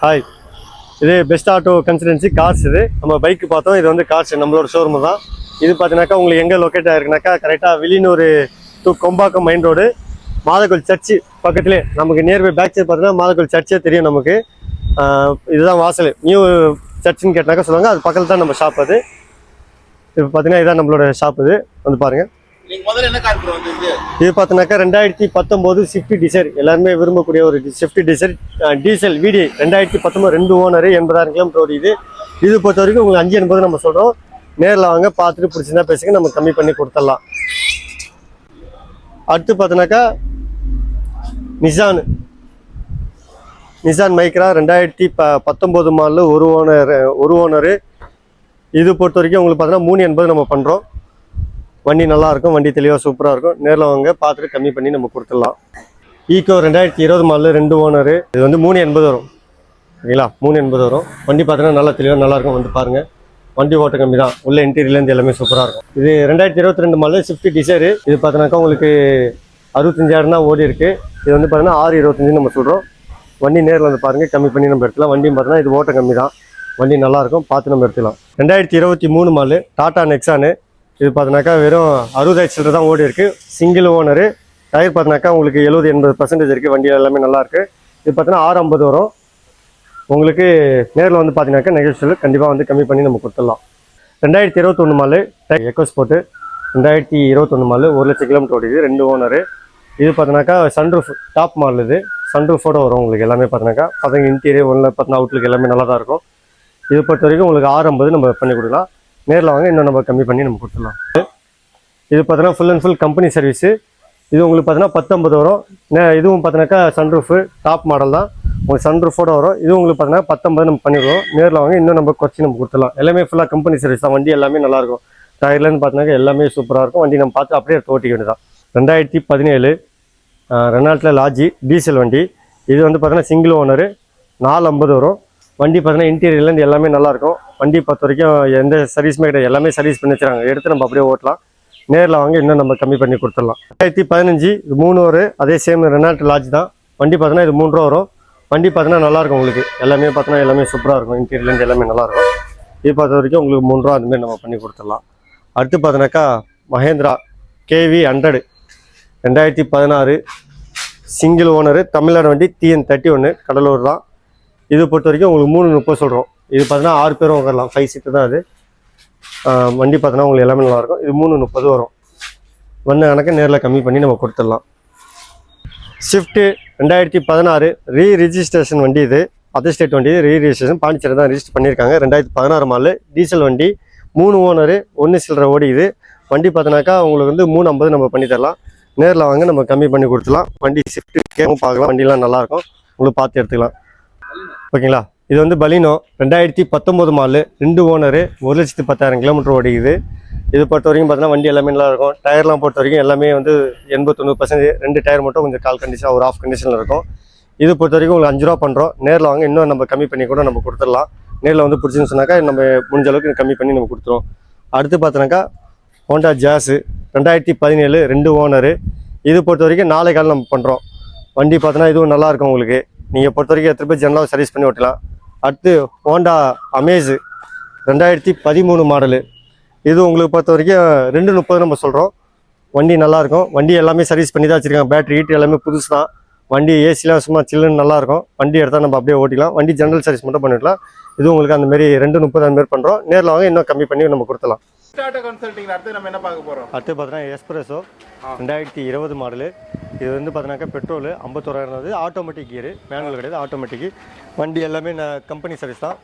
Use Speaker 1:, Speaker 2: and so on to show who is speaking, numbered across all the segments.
Speaker 1: Hi, இது best auto consultancy cars. இது நம்ம பைக்கு பார்த்தோம். இது வந்து கார்ஸ் நம்மளோட ஷோரூம் தான். இது பார்த்தீங்கன்னாக்கா உங்களுக்கு எங்கே லொக்கேட் ஆகிருக்குனாக்கா கரெக்டாக Villianur to Kombakkam main road, மாதக்கோவில் சர்ச்சு பக்கத்துலேயே நமக்கு நியர்பை பேக் சைடு பார்த்தீங்கன்னா மாதக்கோவில் சர்ச்சே தெரியும் நமக்கு. இதுதான் வாசல். நியூ சர்ச்சுன்னு கேட்டாக்கா சொல்லுவாங்க. அது பக்கத்தில் தான் நம்ம ஷாப். அது இப்போ பார்த்தீங்கன்னா இதுதான் நம்மளோட ஷாப். இது வந்து பாருங்கள். இது பார்த்தீங்கன்னாக்கா 2019 ஸ்விஃப்ட் டிசைர், எல்லாருமே விரும்பக்கூடிய ஒரு Swift Dzire diesel VDI 2019 2 owner 80,000 kilometre ஓடிது. இது பொறுத்த வரைக்கும் உங்களுக்கு 580 நம்ம சொல்கிறோம். நேரில் வாங்க, பார்த்துட்டு பிடிச்சிருந்தா பேசுங்க, நம்ம கம்மி பண்ணி கொடுத்துடலாம். அடுத்து பார்த்தீங்கன்னாக்கா நிசான் மைக்ரா 2019 மாடல் ஒரு ஓனர். இது பொறுத்த வரைக்கும் உங்களுக்கு பார்த்தீங்கன்னா 380 நம்ம பண்ணுறோம். வண்டி நல்லாயிருக்கும், வண்டி தெளிவாக சூப்பராக இருக்கும். நேரில் வாங்க, பார்த்துட்டு கம்மி பண்ணி நம்ம கொடுத்துடலாம். Eeco 2020 model 2 owner. இது வந்து 380 வரும். ஓகேங்களா, 380 வரும். வண்டி பார்த்தீங்கன்னா நல்லா தெளிவாக நல்லாயிருக்கும். வந்து பாருங்கள், வண்டி ஓட்ட கம்மி தான். உள்ள இன்டீரியர்லேருந்து எல்லாமே சூப்பராக இருக்கும். இது 2022 மாடல் ஸ்விஃப்ட் டிசைர். இது பார்த்தீங்கன்னாக்கா உங்களுக்கு 65,000 தான் ஓடி இருக்குது. இது வந்து பார்த்தீங்கன்னா 625 நம்ம சொல்கிறோம். வண்டி நேரில் வந்து பாருங்கள், கம்மி பண்ணி நம்ம எடுத்துக்கலாம். வண்டியும் பார்த்தீங்கன்னா இது ஓட்ட கம்மி தான், வண்டி நல்லாயிருக்கும், பார்த்து நம்ம எடுத்துக்கலாம். 2023 மாடல் டாடா நெக்ஸானு. இது பார்த்தீங்கன்னாக்கா வெறும் 60,000 சில்லரை தான் ஓடி இருக்குது. Single owner. டயர் பார்த்தீங்கன்னாக்கா உங்களுக்கு 70-80% இருக்குது. வண்டி எல்லாமே நல்லாயிருக்கு. இது பார்த்தீங்கன்னா 650 வரும். உங்களுக்கு நேரில் வந்து பார்த்தீங்கன்னாக்கா நெகோஷியபிள் கண்டிப்பாக வந்து கம்மி பண்ணி நம்ம கொடுத்துடலாம். 2021 model EcoSport 2021 model 1,00,000 kilometre ஓடிது. 2 ஓனரு. இது பார்த்தீங்கன்னாக்கா சன்ரூஃப் டாப் மாடல். இது சன்ரூஃபோட வரும். உங்களுக்கு எல்லாமே பார்த்தீங்கன்னாக்கா பார்த்தீங்கன்னா இன்டீரியர் ஒன்றில் பார்த்தீங்கன்னா அவுட்லுக்கு எல்லாமே நல்லா தான் இருக்கும். இது பொறுத்த வரைக்கும் உங்களுக்கு 650 நம்ம பண்ணி கொடுக்கலாம். நேரில் வாங்க, இன்னும் நம்ம கம்மி பண்ணி நம்ம கொடுத்துடலாம். இது பார்த்தீங்கன்னா full and full company service. இது உங்களுக்கு பார்த்தீங்கன்னா 150 வரும். இதுவும் பார்த்தீங்கன்னாக்கா சன்ரூஃபு டாப் மாடல் தான். உங்களுக்கு சன்ரூஃபோட வரும். இது உங்களுக்கு பார்த்தீங்கன்னா 150 நம்ம பண்ணிடுவோம். நேரில் வாங்க, இன்னும் நம்ம குறைச்சி நம்ம கொடுத்துடலாம். எல்லாமே ஃபுல்லாக கம்பெனி சர்வீஸ் தான். வண்டி எல்லாமே நல்லாயிருக்கும். டயர்லேருந்து பார்த்தீங்கன்னா எல்லாமே சூப்பராக இருக்கும். வண்டி நம்ம பார்த்து அப்படியே ஓட்டிக்க வேண்டியதான். 2017 ரெனால்ட்டில் லாஜி டீசல் வண்டி. இது வந்து பார்த்தீங்கன்னா சிங்கிள் ஓனரு 450 வரும். வண்டி பார்த்தீங்கன்னா இன்டீரியர்லேருந்து எல்லாமே நல்லாயிருக்கும். வண்டி பொறுத்த வரைக்கும் எந்த சர்வீஸுமே கிடையாது. எல்லாமே சர்வீஸ் பண்ணி வச்சுருக்காங்க. எடுத்து நம்ம அப்படியே ஓட்டலாம். நேரில் வாங்க, இன்னும் நம்ம கம்மி பண்ணி கொடுத்துடலாம். 2015 இது 3 வரும். அதே சேம் ரெனால்ட் லாஜ் தான். வண்டி பார்த்தீங்கன்னா இது 3 ரூபா வரும். வண்டி பார்த்தீங்கன்னா நல்லாயிருக்கும். உங்களுக்கு எல்லாமே பார்த்தீங்கன்னா எல்லாமே சூப்பராக இருக்கும். இன்டீரியர்லேருந்து எல்லாமே நல்லாயிருக்கும். இது பார்த்த வரைக்கும் உங்களுக்கு 3 ரூபா அதுமாரி நம்ம பண்ணி கொடுத்துடலாம். அடுத்து பார்த்தீங்கன்னாக்கா Mahindra KV 100 2016 single owner Tamil Nadu வண்டி TN31 கடலூர் தான். இது பொறுத்த வரைக்கும் உங்களுக்கு 330 சொல்கிறோம். இது பார்த்தீங்கன்னா 6 பேரும் உட்காரலாம். 5 சீட்டு தான் அது. வண்டி பார்த்தீங்கன்னா உங்களுக்கு எல்லாமே நல்லாயிருக்கும். இது 330 வரும். வந்த கணக்கு நேரில் கம்மி பண்ணி நம்ம கொடுத்துடலாம். ஸ்விஃப்ட்டு 2016 ரீரிஜிஸ்ட்ரேஷன் வண்டி. இது அதர் ஸ்டேட் வண்டி. ரீரிஜிஸ்ட்ரேஷன் பாண்டிச்சேரி தான் ரிஜிஸ்டர் பண்ணியிருக்காங்க. 2016 மாடல் டீசல் வண்டி. 3 ஓனரு 1 சில்லரை ஓடி. இது வண்டி பார்த்தீங்கன்னாக்கா உங்களுக்கு வந்து 350 நம்ம பண்ணி தரலாம். நேரில் வாங்க, நம்ம கம்மி பண்ணி கொடுத்துலாம். வண்டி ஸ்விஃப்ட்டு கேட்கும் பார்க்கலாம். வண்டிலாம் நல்லாயிருக்கும், உங்களுக்கு பார்த்து எடுத்துக்கலாம். ஓகேங்களா. இது வந்து பலினோ 2019 மாடல் 2 ஓனரு 1,10,000 கிலோமீட்டர் ஓடிக்குது. இது பொறுத்த வரைக்கும் பார்த்தீங்கன்னா வண்டி எல்லாமே நல்லா இருக்கும். டயர்லாம் பொறுத்த வரைக்கும் எல்லாமே வந்து 80-90%. 2 டயர் மட்டும் கொஞ்சம் கால் கண்டிஷன், ஒரு ஆஃப் கண்டிஷனில் இருக்கும். இது பொறுத்த வரைக்கும் உங்களுக்கு 5 ரூபா பண்ணுறோம். நேரில் வாங்க, இன்னும் நம்ம கம்மி பண்ணி கூட நம்ம கொடுத்துடலாம். நேரில் வந்து பிடிச்சின்னு சொன்னாக்கா நம்ம முடிஞ்ச அளவுக்கு கம்மி பண்ணி நம்ம கொடுத்துருவோம். அடுத்து பார்த்தோன்னாக்கா ஹோண்டா ஜாஸு 2017 2 ஓனரு. இது பொறுத்த வரைக்கும் 4 கால் நம்ம பண்ணுறோம். வண்டி பார்த்தோன்னா இதுவும் நல்லாயிருக்கும். உங்களுக்கு நீங்கள் பொறுத்த வரைக்கும் எத்தனை பேர் ஜெனரலாக சர்வீஸ் பண்ணி ஓட்டலாம். அடுத்து ஹோண்டா அமேஸு 2013 மாடலு. இது உங்களுக்கு பொறுத்த வரைக்கும் 230 நம்ம சொல்கிறோம். வண்டி நல்லாயிருக்கும். வண்டி எல்லாமே சர்வீஸ் பண்ணி தான் வச்சுருக்காங்க. பேட்டரி ஹீட் எல்லாமே புதுசு தான். வண்டி ஏசிலாம் சும்மா சில்லுன்னு நல்லாயிருக்கும். வண்டி எடுத்தால் நம்ம அப்படியே ஓட்டிக்கலாம். வண்டி ஜெனரல் சர்வீஸ் மட்டும் பண்ணிக்கலாம். இது உங்களுக்கு அந்தமாரி 230 அந்தமாரி பண்ணுறோம். நேரில் வாங்க, இன்னும் கம்மி பண்ணி நம்ம கொடுத்துலாம். அடுத்து பார்த்தீங்கன்னா எஸ்பிரஸோ 2020 மாடலு. இது வந்து பார்த்தீங்கன்னாக்கா பெட்ரோலு 51,000. ஆட்டோமேட்டிக் கியரு, மேனுவல் கிடையாது, ஆட்டோமேட்டிக்கு. வண்டி எல்லாமே கம்பெனி சர்வீஸ் தான்.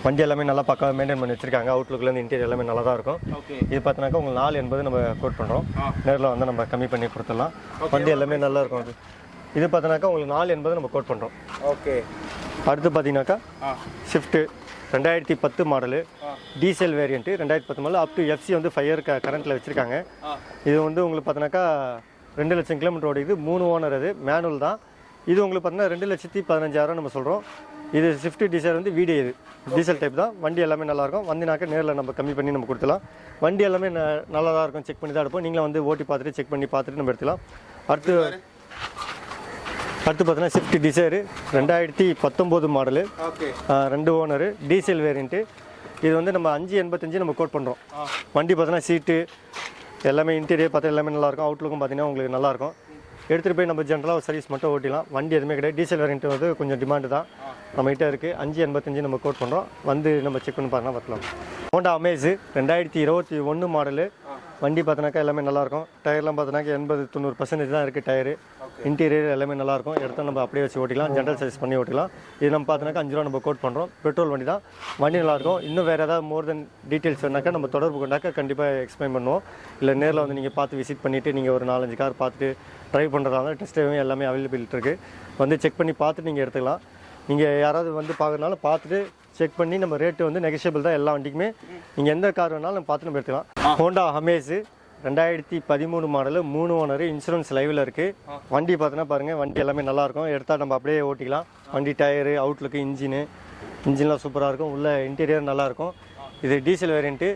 Speaker 1: வண்டி எல்லாமே நல்லா பக்காவாக மெயின்டைன் பண்ணி வச்சிருக்காங்க. அவுட்லுக்லேருந்து இன்டீரியர் எல்லாமே நல்லா தான் இருக்கும். இது பார்த்தீங்கன்னாக்கா உங்களுக்கு 480 நம்ம கோட் பண்ணுறோம். நேரில் வந்து நம்ம கம்மி பண்ணி கொடுத்துடலாம். வண்டி எல்லாமே நல்லா இருக்கும். அது இது பார்த்தீங்கன்னாக்கா உங்களுக்கு 480 நம்ம கோட் பண்ணுறோம். ஓகே. அடுத்து பார்த்தீங்கன்னாக்கா Swift 2010 model diesel variant 2010 model up to FC வந்து 5 இயர் கரண்ட்டில் வச்சுருக்காங்க. இது வந்து உங்களுக்கு பார்த்தீங்கன்னாக்கா 2,00,000 கிலோமீட்டர் ஓடிக்குது. 3 ஓனர். அது மேனுவல் தான். இது உங்களுக்கு பார்த்தீங்கன்னா 2,15,000 நம்ம சொல்கிறோம். இது ஸ்விஃப்ட் டிசைர் வந்து VDI. இது டீசல் டைப் தான். வண்டி எல்லாமே நல்லாயிருக்கும். வந்தினாக்கா நேரில் நம்ம கம்மி பண்ணி நம்ம கொடுத்துலாம். வண்டி எல்லாமே நல்லா தான் இருக்கும். செக் பண்ணி தான் எடுப்போம். நீங்களும் வந்து ஓட்டி பார்த்துட்டு செக் பண்ணி பார்த்துட்டு நம்ம எடுத்துக்கலாம். அடுத்து அடுத்து பார்த்தீங்கன்னா Swift desire 2019 model, 2 owner, diesel variant. இது வந்து நம்ம 585 நம்ம கோட் பண்ணுறோம். வண்டி பார்த்தீங்கன்னா சீட்டு எல்லாமே இன்டீரியர் பார்த்தா எல்லாமே நல்லாயிருக்கும். அவுட்லுக்கும் பார்த்தீங்கன்னா உங்களுக்கு நல்லாயிருக்கும். எடுத்துகிட்டு போய் நம்ம ஜென்ரலாக சர்வீஸ் மட்டும் ஓட்டிடலாம். வண்டி எதுவுமே கிடையாது. டீசல் வேரியண்ட்டு வந்து கொஞ்சம் டிமாண்டு தான் நம்மகிட்ட இருக்குது. 585 நம்ம கோட் பண்ணுறோம். வந்து நம்ம செக் பண்ணி பாருங்கள் பார்க்கலாம். Honda Amaze 2021 model. வண்டி பார்த்தோன்னாக்கா எல்லாமே நல்லாயிருக்கும். டயர்லாம் பார்த்தோன்னாக்கா 80-90% தான் இருக்குது டயரு. இன்டீரியர் எல்லாமே நல்லாயிருக்கும். எடுத்தால் நம்ம அப்படியே வச்சு ஓட்டிக்கலாம். ஜென்ரல் சர்வீஸ் பண்ணி ஓட்டிக்கலாம். இது நம்ம பார்த்தோன்னாக்கா 5 ரூபா நம்ம கோட் பண்ணுறோம். பெட்ரோல் வண்டி தான். வண்டி நல்லாயிருக்கும். இன்னும் வேறு ஏதாவது மோர் தென் டீட்டெயில்ஸ் வேணாக்கா நம்ம தொடர்பு கொண்டாக்கா கண்டிப்பாக எக்ஸ்பிளைன் பண்ணுவோம். இல்லை நேரில் வந்து நீங்கள் பார்த்து விசிட் பண்ணிவிட்டு நீங்கள் ஒரு 4-5 கார் பார்த்துட்டு ட்ரைவ் பண்ணுறதால டெஸ்ட் ட்ரைவும் எல்லாமே அவைலபிள் இருக்குது. வந்து செக் பண்ணி பார்த்துட்டு நீங்கள் எடுத்துக்கலாம். நீங்கள் யாராவது வந்து பார்க்குறதுனால பார்த்துட்டு செக் பண்ணி நம்ம ரேட்டு வந்து நெகஷியபிள் தான் எல்லா வண்டிக்குமே. நீங்கள் எந்த கார் வேணாலும் நம்ம பார்த்து நம்ம எடுத்துக்கலாம். Honda Amaze 2013 model, 3 owner, insurance லைவில் இருக்குது. வண்டி பார்த்தோன்னா பாருங்கள், வண்டி எல்லாமே நல்லாயிருக்கும். எடுத்தால் நம்ம அப்படியே ஓட்டிக்கலாம். வண்டி டயரு, அவுட்லுக்கு, இன்ஜின்லாம் சூப்பராக இருக்கும். உள்ள இன்டீரியர் நல்லாயிருக்கும். இது டீசல் வேரியண்ட்டு.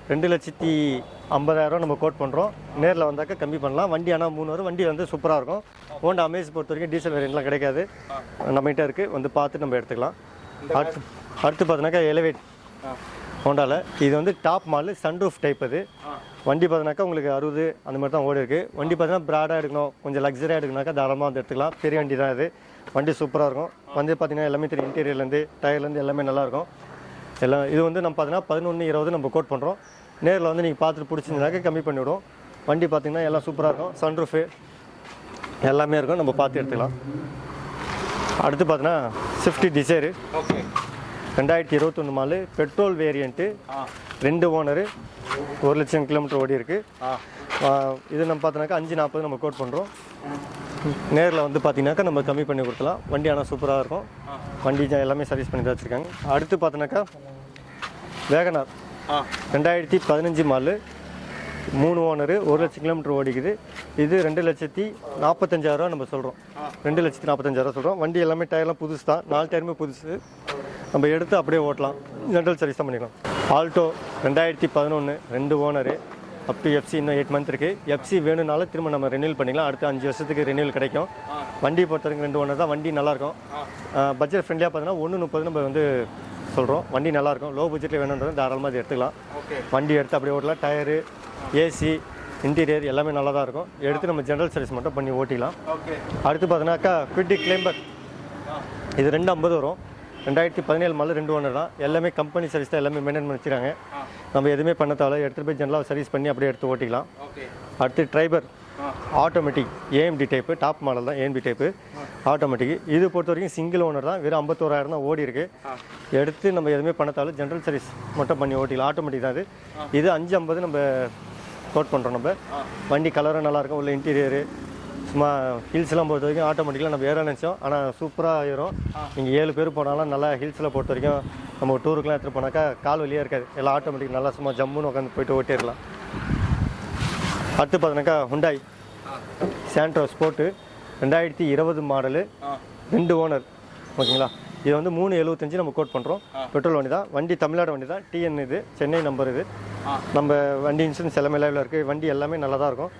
Speaker 1: 2,50,000 நம்ம கோட் பண்ணுறோம். நேரில் வந்தாக்கா கம்மி பண்ணலாம். வண்டி ஆனால் 3 வரும். வண்டி வந்து சூப்பராக இருக்கும். ஹோண்டா அமேஸ் பொறுத்த வரைக்கும் டீசல் வேரியண்ட்லாம் கிடைக்காது. நம்மகிட்ட இருக்குது. வந்து பார்த்து நம்ம எடுத்துக்கலாம். அடுத்து பார்த்தோன்னாக்கா எலவேட் ஹோண்டாவில். இது வந்து டாப் மாடல், சன்ரூஃப் டைப். அது வண்டி பார்த்தோன்னாக்கா உங்களுக்கு 60 அந்த மாதிரி தான் ஓடி இருக்குது. வண்டி பார்த்தீங்கன்னா ப்ராடாக எடுக்கணும், கொஞ்சம் லக்ஸரியாக எடுக்கணுனாக்கா தாராளமாக வந்து எடுத்துக்கலாம். பெரிய வண்டி தான் இது. வண்டி சூப்பராக இருக்கும். வந்து பார்த்தீங்கன்னா எல்லாமே தெரியும். இன்டீரியர்லேருந்து டயர்லேருந்து எல்லாமே நல்லாயிருக்கும். எல்லாம் இது வந்து நம்ம பார்த்தீங்கன்னா 11,20 நம்ம கோட் பண்ணுறோம். நேரில் வந்து நீங்கள் பார்த்துட்டு பிடிச்சிருந்தாக்கா கம்மி பண்ணிவிடும். வண்டி பார்த்தீங்கன்னா எல்லாம் சூப்பராக இருக்கும். சன்ரூஃபு எல்லாமே இருக்கும். நம்ம பார்த்து எடுத்துக்கலாம். அடுத்து பார்த்தீங்கன்னா Swift Dzire 2021 model, petrol variant, 2 owner, 1,00,000 kilometre ஓடி இருக்குது. இது நம்ம பார்த்தோன்னாக்கா 5,40 நம்ம கோட் பண்ணுறோம். நேரில் வந்து பார்த்தீங்கன்னாக்கா நம்ம கம்மி பண்ணி கொடுக்கலாம். வண்டி ஆனால் சூப்பராக இருக்கும். வண்டி எல்லாமே சர்வீஸ் பண்ணி தான் வச்சுருக்காங்க. அடுத்து பார்த்தோன்னாக்கா வேகனார் 2015 மாடலு, 3 ஓனரு, 1,00,000 கிலோமீட்டர் ஓடிக்குது. இது 2,45,000 நம்ம சொல்கிறோம். 2,45,000 சொல்கிறோம். வண்டி எல்லாமே டயர்லாம் புதுசு தான். 4 டயருமே புதுசு. நம்ம எடுத்து அப்படியே ஓட்டலாம். ஜென்ரல் சர்வீஸ் தான் பண்ணிக்கலாம். Alto 2011, 2 owner, up to FC இன்னும் 8 மந்த் இருக்குது. எஃப்சி வேணும்னாலும் திரும்ப நம்ம ரெனியூல் பண்ணிக்கலாம். அடுத்து 5 வருஷத்துக்கு ரெனியூல் கிடைக்கும். வண்டி பொறுத்தவரைக்கும் 2 ஓனர் தான். வண்டி நல்லாயிருக்கும். பட்ஜெட் ஃப்ரெண்ட்லியாக பார்த்தீங்கன்னா 1,30 நம்ம வந்து சொல்கிறோம். வண்டி நல்லாயிருக்கும். லோ பட்ஜெட்டில் வேணுன்றது தாராளமாக அது எடுத்துக்கலாம். வண்டி எடுத்து அப்படியே ஓட்டலாம். டயரு, ஏசி, இன்டீரியர் எல்லாமே நல்லா தான் இருக்கும். எடுத்து நம்ம ஜென்ரல் சர்வீஸ் மட்டும் பண்ணி ஓட்டிக்கலாம். அடுத்து பார்த்தோன்னாக்கா குவிட்டி கிளைம்பர். இது 250 வரும். 2017 மாடல், 2 ஓனர் தான். எல்லாமே கம்பெனி சர்வீஸ் தான். எல்லாமே மெயின்டைன் பண்ணி வச்சுருக்காங்க. நம்ம எதுவுமே பண்ண தேவை. எடுத்துகிட்டு போய் ஜென்ரலாக சர்வீஸ் பண்ணி அப்படியே எடுத்து ஓட்டிக்கலாம். அடுத்து Triber automatic, AMT type, top model தான். AMT type automatic. இது பொறுத்த வரைக்கும் சிங்கிள் ஓனர் தான். வெறும் 51,000 தான் ஓடி இருக்குது. எடுத்து நம்ம எதுவுமே பண்ண தேவை. ஜென்ரல் சர்வீஸ் மட்டும் பண்ணி ஓட்டிக்கலாம். ஆட்டோமேட்டிக் தான். இது 550 நம்ம கோட் பண்ணுறோம். நம்ம வண்டி கலரும் நல்லாயிருக்கும். உள்ள இன்டீரியரு சும்மா ஹில்ஸ்லாம் பொறுத்த வரைக்கும் ஆட்டோமேட்டிக்கலாக நம்ம ஏற நினச்சோம். ஆனால் சூப்பராக ஏறும். நீங்கள் 7 பேர் போனாலும் நல்லா ஹில்ஸில் பொறுத்த வரைக்கும் நம்ம டூருக்குலாம் எடுத்துகிட்டு போனாக்கா கால் வலியாக இருக்காது. எல்லாம் ஆட்டோமேட்டிக் நல்லா சும்மா ஜம்முன்னு உட்காந்து போய்ட்டு ஓட்டிடலாம். அடுத்து பார்த்தோன்னாக்கா Hyundai Santro sport 2020 model, 2 owner. ஓகேங்களா. இது வந்து 375 நம்ம கோட் பண்ணுறோம். பெட்ரோல் வண்டி தான். வண்டி தமிழ்நாடு வண்டி தான். டிஎன் இது, சென்னை நம்பர் இது. நம்ம வண்டி இன்சூரன்ஸ் எல்லாமே லைவில் இருக்குது. வண்டி எல்லாமே நல்லா தான் இருக்கும்.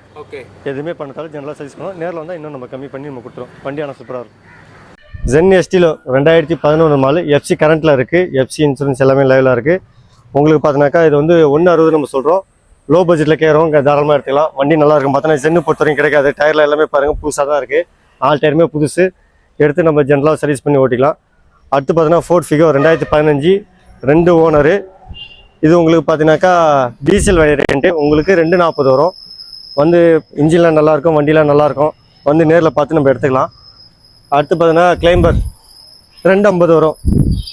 Speaker 1: எதுவுமே பண்ணதாலும் ஜென்ரலாக சர்வீஸ் பண்ணுவோம். நேரில் வந்தால் இன்னும் நம்ம கம்மி பண்ணி நம்ம கொடுத்துருவோம். வண்டி ஆனால் சூப்பராக இருக்கும். ஜென் எஸ்டிலோ 2011 மாடல், எஃப்சி கரண்ட்டில் இருக்குது. எஃப்சி இன்சூரன்ஸ் எல்லாமே லைவில் இருக்குது. உங்களுக்கு பார்த்தோன்னாக்கா இது வந்து 160 நம்ம சொல்கிறோம். லோ பட்ஜெட்டில் கேட்குறோம், தாராளமாக எடுத்துக்கலாம். வண்டி நல்லா இருக்கும். பார்த்தோன்னா ஜென்னு பொறுத்த வரைக்கும் கிடைக்காது. டயரில் எல்லாமே பாருங்கள் புதுசாக தான் இருக்குது. 4 டயருமே புதுசு. எடுத்து நம்ம ஜென்ரலாக சர்வீஸ் பண்ணி ஓட்டிக்கலாம். அடுத்து பார்த்தீங்கன்னா ஃபோர்ட் ஃபிகோ 2015, 2 ஓனரு. இது உங்களுக்கு பார்த்தீங்கன்னாக்கா டீசல் வேரியண்ட்டு. உங்களுக்கு 240 வரும். வந்து இன்ஜின்லாம் நல்லாயிருக்கும். வண்டிலாம் நல்லாயிருக்கும். வந்து நேரில் பார்த்து நம்ம எடுத்துக்கலாம். அடுத்து பார்த்தீங்கன்னா கிளைம்பர் 250 வரும்.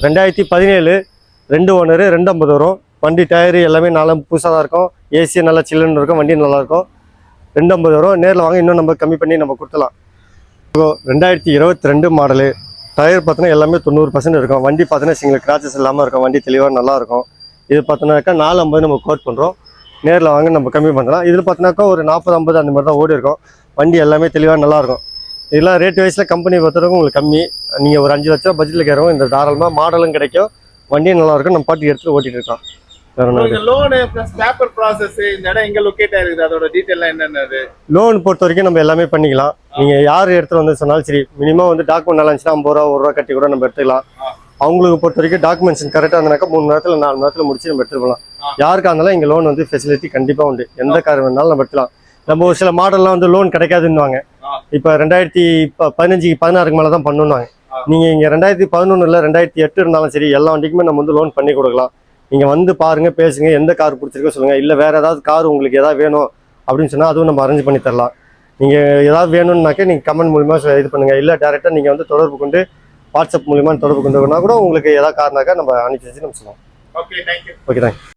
Speaker 1: 2017, 2 ஓனரு, 250 வரும். வண்டி டயரு எல்லாமே நல்லா புதுசாக தான் இருக்கும். ஏசி நல்லா சில்லுன்னு இருக்கும். வண்டி நல்லாயிருக்கும். 250 வரும். நேரில் வாங்க இன்னும் நம்ம கம்மி பண்ணி நம்ம கொடுத்துலாம். 2022 மாடலு. டயர் பார்த்தோன்னா எல்லாமே 90% இருக்கும். வண்டி பார்த்தோன்னா சிங்கிள் கிராச்சஸ் இல்லாமல் இருக்கும். வண்டி தெளிவாக நல்லாயிருக்கும். இது பார்த்தோன்னாக்கா 450 நம்ம கோட் பண்ணுறோம். நேரில் வாங்க நம்ம கம்மி பண்ணலாம். இதில் பார்த்தோன்னாக்கா ஒரு 40-50 அந்த மாதிரி தான் ஓடி இருக்கும். வண்டி எல்லாமே தெளிவாக நல்லாயிருக்கும். இதெல்லாம் ரேட் வைஸில் கம்பெனி பொறுத்தவரைக்கும் உங்களுக்கு கம்மி. நீங்கள் ஒரு 5 லட்சம் பட்ஜெட்டில் கேட்குறோம். இந்த தாராளமாக மாடலும் கிடைக்கும். வண்டியும் நல்லாயிருக்கும். நம்ம பாட்டுக்கு எடுத்து ஓட்டிகிட்டு இருக்கோம். வேற என்ன
Speaker 2: இந்த லோனு பிளஸ் பேப்பர் ப்ராசஸ் இந்த இடம் எங்க லொகேட் ஆயிருக்குது அதோட டீடைல்லாம் என்னென்னது?
Speaker 1: லோன் பொறுத்த வரைக்கும் நம்ம எல்லாமே பண்ணிக்கலாம். நீங்க யார் எடுத்துட்டு வந்து சொன்னாலும் சரி, மினிமம் வந்து டாக்குமெண்ட் நல்லா இருந்துச்சுன்னா 50 ரூபா 1 ரூபா கட்டி கூட நம்ம எடுத்துக்கலாம். அவங்களுக்கு பொறுத்த வரைக்கும் டாக்குமெண்ட்ஸ் கரெக்டாக இருந்தாக்கா 3 நேரத்தில் 4 நேரத்தில் முடிச்சு நம்ம எடுத்துட்டு போகலாம். யாருக்கா இருந்தாலும் இங்கே லோன் வந்து ஃபெசிலிட்டி கண்டிப்பாக உண்டு. எந்த கார் வேணாலும் நம்ம எடுத்துக்கலாம். நம்ம ஒரு சில மாடல்லாம் வந்து லோன் கிடைக்காதுன்னுவாங்க. இப்போ 2015 16க்கு மேலே தான் பண்ணணுவாங்க. நீங்கள் இங்கே 2011 இல்லை 2008 இருந்தாலும் சரி, எல்லா வண்டிக்குமே நம்ம வந்து லோன் பண்ணி கொடுக்கலாம். நீங்கள் வந்து பாருங்க, பேசுங்க, எந்த கார் பிடிச்சிருக்கோ சொல்லுங்கள். இல்லை வேறு ஏதாவது கார் உங்களுக்கு எதாவது வேணும் அப்படின்னு சொன்னால் அதுவும் நம்ம அரேஞ்ச் பண்ணி தரலாம். நீங்கள் ஏதாவது வேணும்னாக்கா நீங்கள் கமெண்ட் மூலிமா இது பண்ணுங்கள். இல்லை டேரெக்டாக நீங்கள் வந்து தொடர்பு கொண்டு வாட்ஸ்அப் மூலிமா தொடர்பு கொண்டு கூட உங்களுக்கு ஏதாவது காரணாக்கா நம்ம அனுப்பிச்சு வச்சு நம்ம சொல்லலாம்.
Speaker 2: Okay, thank you.
Speaker 1: Okay, thank you.